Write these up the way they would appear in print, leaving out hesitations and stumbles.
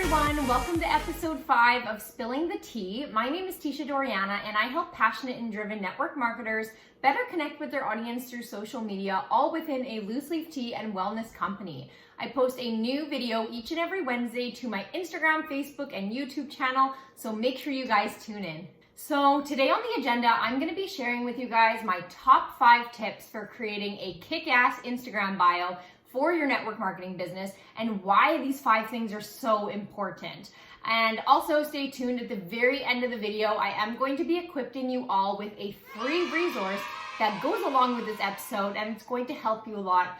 everyone, welcome to episode 5 of Spilling the Tea. My name is Tisha Doriana and I help passionate and driven network marketers better connect with their audience through social media, all within a loose leaf tea and wellness company. I post a new video each and every Wednesday to my Instagram, Facebook, and YouTube channel, so make sure you guys tune in. So today on the agenda, I'm going to be sharing with you guys my top 5 tips for creating a kick-ass Instagram bio for your network marketing business and why these 5 things are so important. And also stay tuned at the very end of the video. I am going to be equipping you all with a free resource that goes along with this episode, and it's going to help you a lot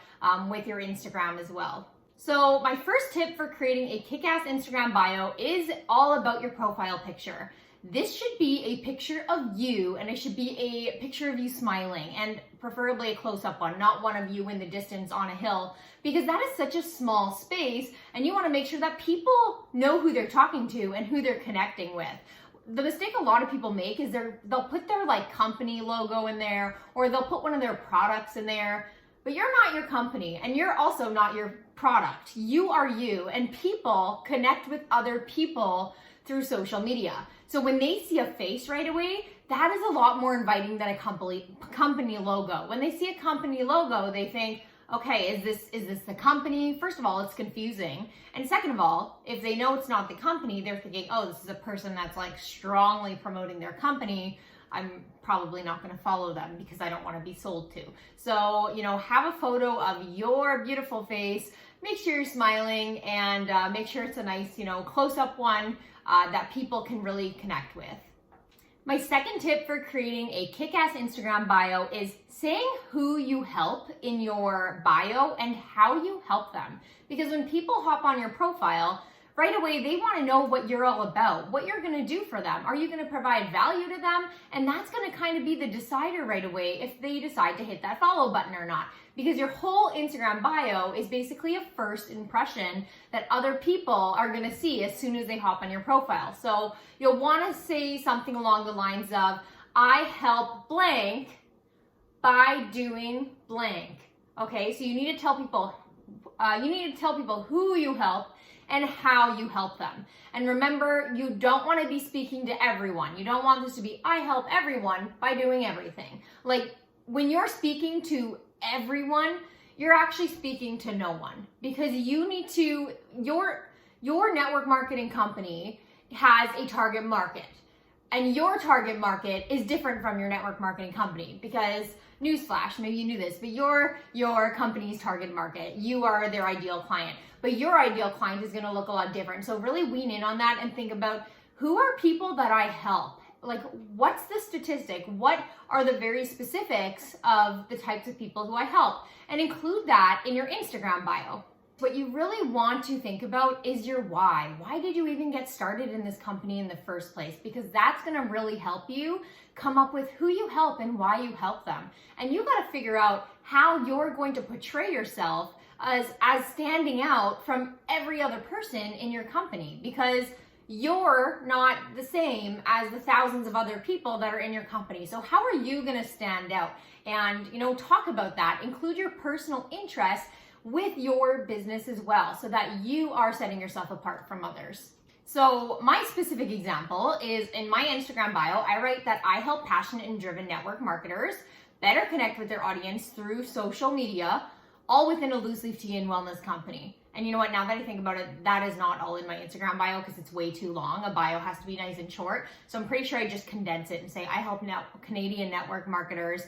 with your Instagram as well. So my first tip for creating a kick-ass Instagram bio is all about your profile picture. This should be a picture of you, and it should be a picture of you smiling, and preferably a close-up one, not one of you in the distance on a hill, because that is such a small space, and you want to make sure that people know who they're talking to and who they're connecting with. The mistake a lot of people make is they'll put their company logo in there, or they'll put one of their products in there, but you're not your company, and you're also not your product. You are you, and people connect with other people through social media. So when they see a face right away, that is a lot more inviting than a company logo. When they see a company logo, they think, okay, is this the company? First of all, it's confusing. And second of all, if they know it's not the company, they're thinking, oh, this is a person that's strongly promoting their company. I'm probably not going to follow them because I don't want to be sold to. So, have a photo of your beautiful face, make sure you're smiling, and make sure it's a nice, close-up one that people can really connect with. My second tip for creating a kick-ass Instagram bio is saying who you help in your bio and how you help them. Because when people hop on your profile, right away, they want to know what you're all about, what you're going to do for them. Are you going to provide value to them? And that's going to kind of be the decider right away if they decide to hit that follow button or not. Because your whole Instagram bio is basically a first impression that other people are going to see as soon as they hop on your profile. So you'll want to say something along the lines of, I help blank by doing blank. Okay, so you need to tell people who you help and how you help them. And remember, you don't want to be speaking to everyone. You don't want this to be, I help everyone by doing everything. When you're speaking to everyone, you're actually speaking to no one, because you need to, your network marketing company has a target market, and your target market is different from your network marketing company, because newsflash, maybe you knew this, but your company's target market, you are their ideal client, but your ideal client is going to look a lot different. So really lean in on that and think about, who are people that I help? What's the statistic? What are the very specifics of the types of people who I help? And include that in your Instagram bio. What you really want to think about is your why. Why did you even get started in this company in the first place? Because that's going to really help you come up with who you help and why you help them. And you got to figure out how you're going to portray yourself as standing out from every other person in your company, because you're not the same as the thousands of other people that are in your company. So how are you going to stand out? And, talk about that. Include your personal interests with your business as well, so that you are setting yourself apart from others. So my specific example is in my Instagram bio, I write that I help passionate and driven network marketers better connect with their audience through social media, all within a loose leaf tea and wellness company. And you know what, now that I think about it, that is not all in my Instagram bio because it's way too long. A bio has to be nice and short. So I'm pretty sure I just condense it and say, I help Canadian network marketers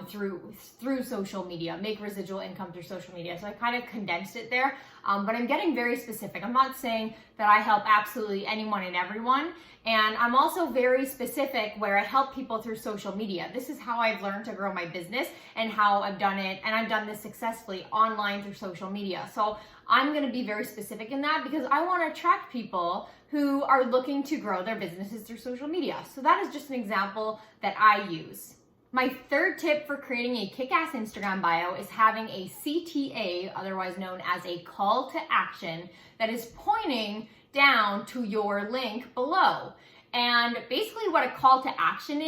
through social media, make residual income through social media. So I kind of condensed it there, but I'm getting very specific. I'm not saying that I help absolutely anyone and everyone. And I'm also very specific where I help people through social media. This is how I've learned to grow my business and how I've done it. And I've done this successfully online through social media. So I'm going to be very specific in that because I want to attract people who are looking to grow their businesses through social media. So that is just an example that I use. My third tip for creating a kick-ass Instagram bio is having a CTA, otherwise known as a call to action, that is pointing down to your link below. And basically what a call to action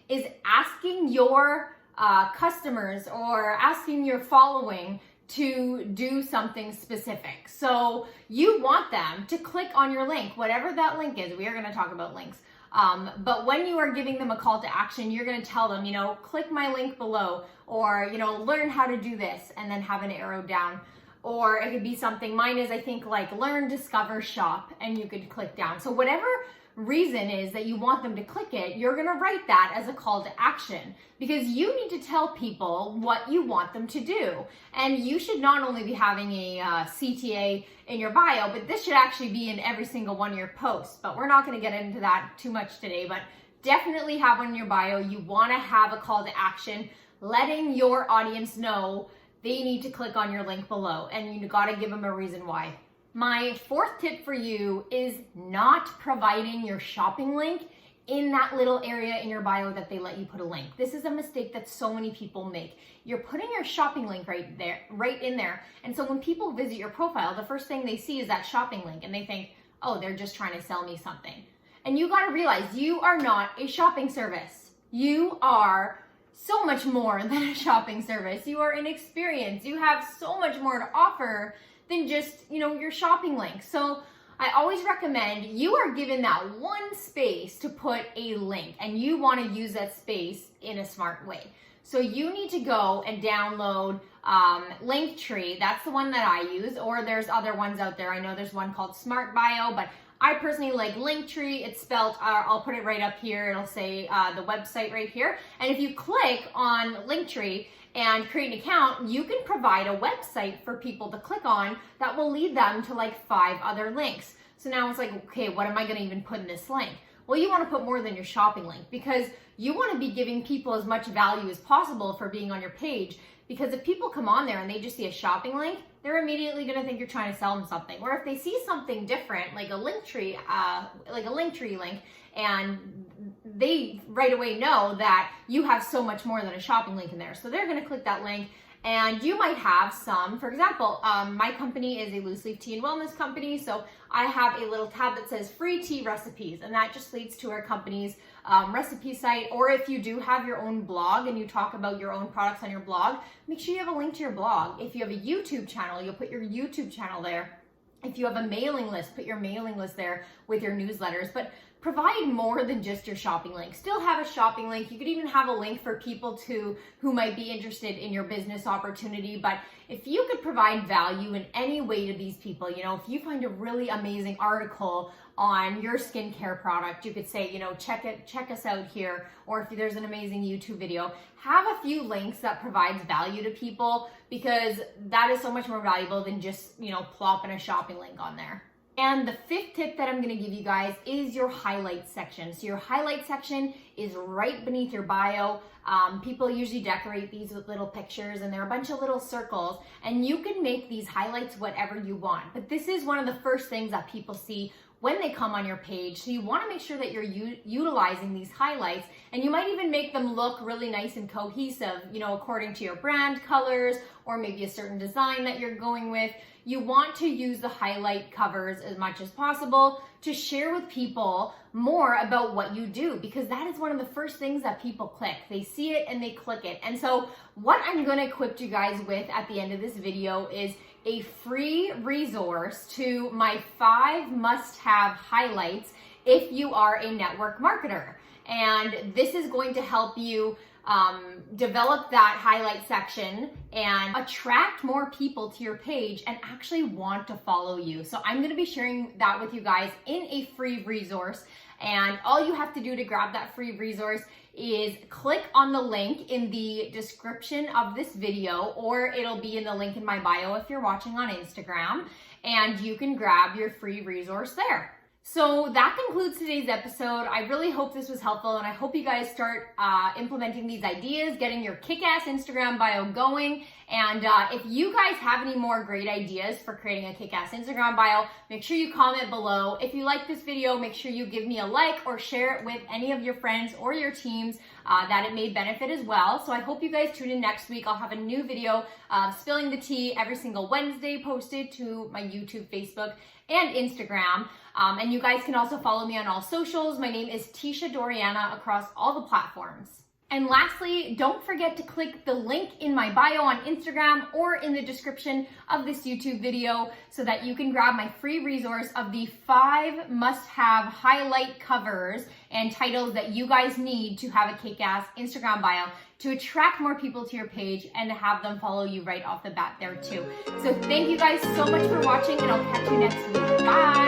is asking your customers or asking your following to do something specific. So you want them to click on your link, whatever that link is. We are going to talk about links. But when you are giving them a call to action, you're going to tell them, click my link below, or, learn how to do this, and then have an arrow down. Or it could be something, mine is, I think, like learn, discover, shop, and you could click down. So whatever reason is that you want them to click it, you're going to write that as a call to action, because you need to tell people what you want them to do. And you should not only be having a CTA in your bio, but this should actually be in every single one of your posts. But we're not going to get into that too much today, but definitely have one in your bio. You want to have a call to action, letting your audience know they need to click on your link below, and you got to give them a reason why. My fourth tip for you is not providing your shopping link in that little area in your bio that they let you put a link. This is a mistake that so many people make. You're putting your shopping link right in there. And so when people visit your profile, the first thing they see is that shopping link, and they think, oh, they're just trying to sell me something. And you got to realize you are not a shopping service. You are so much more than a shopping service. You are an experience. You have so much more to offer than just, your shopping link. So I always recommend you are given that one space to put a link, and you want to use that space in a smart way. So you need to go and download Linktree. That's the one that I use, or there's other ones out there. I know there's one called Smart Bio, but I personally like Linktree. It's spelled, I'll put it right up here. It'll say the website right here. And if you click on Linktree and create an account, you can provide a website for people to click on that will lead them to like 5 other links. So now it's like, okay, what am I going to even put in this link? Well, you want to put more than your shopping link, because you want to be giving people as much value as possible for being on your page. Because if people come on there and they just see a shopping link, they're immediately going to think you're trying to sell them something. Or if they see something different, like a Linktree link, and they right away know that you have so much more than a shopping link in there. So they're going to click that link, and you might have some, for example, my company is a loose leaf tea and wellness company. So I have a little tab that says free tea recipes, and that just leads to our company's recipe site. Or if you do have your own blog and you talk about your own products on your blog, make sure you have a link to your blog. If you have a YouTube channel, you'll put your YouTube channel there. If you have a mailing list, put your mailing list there with your newsletters. But provide more than just your shopping link. Still have a shopping link. You could even have a link for people who might be interested in your business opportunity. But if you could provide value in any way to these people, if you find a really amazing article on your skincare product, you could say, check us out here. Or if there's an amazing YouTube video, have a few links that provides value to people, because that is so much more valuable than just, plopping a shopping link on there. And the fifth tip that I'm going to give you guys is your highlights section. So your highlight section is right beneath your bio. People usually decorate these with little pictures, and they're a bunch of little circles, and you can make these highlights whatever you want. But this is one of the first things that people see when they come on your page. So you want to make sure that you're utilizing these highlights, and you might even make them look really nice and cohesive, according to your brand colors, or maybe a certain design that you're going with. You want to use the highlight covers as much as possible to share with people more about what you do, because that is one of the first things that people click. They see it and they click it. And so what I'm going to equip you guys with at the end of this video is a free resource to my 5 must-have highlights if you are a network marketer. And this is going to help you develop that highlight section and attract more people to your page and actually want to follow you. So I'm going to be sharing that with you guys in a free resource. And all you have to do to grab that free resource is click on the link in the description of this video, or it'll be in the link in my bio if you're watching on Instagram, and you can grab your free resource there. So that concludes today's episode. I really hope this was helpful, and I hope you guys start implementing these ideas, getting your Kickass Instagram bio going. And if you guys have any more great ideas for creating a Kickass Instagram bio, make sure you comment below. If you like this video, make sure you give me a like or share it with any of your friends or your teams that it may benefit as well. So I hope you guys tune in next week. I'll have a new video spilling the tea every single Wednesday posted to my YouTube, Facebook, and Instagram. And you guys can also follow me on all socials. My name is Tisha Doriana across all the platforms. And lastly, don't forget to click the link in my bio on Instagram or in the description of this YouTube video so that you can grab my free resource of the 5 must-have highlight covers and titles that you guys need to have a Kickass Instagram bio to attract more people to your page and to have them follow you right off the bat there too. So thank you guys so much for watching, and I'll catch you next week. Bye!